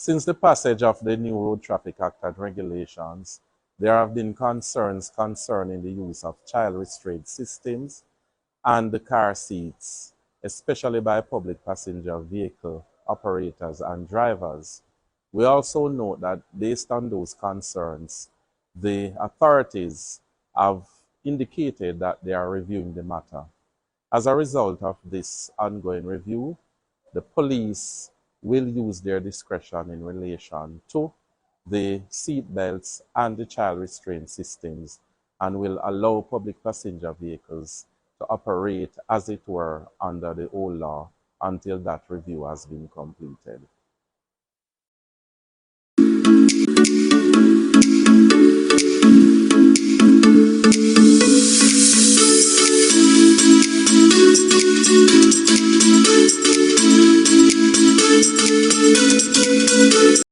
Since the passage of the new Road Traffic Act and regulations, there have been concerns concerning the use of child restraint systems and the car seats, especially by public passenger vehicle operators and drivers. We also note that based on those concerns, the authorities have indicated that they are reviewing the matter. As a result of this ongoing review, the police will use their discretion in relation to the seat belts and the child restraint systems and will allow public passenger vehicles to operate as it were under the old law until that review has been completed.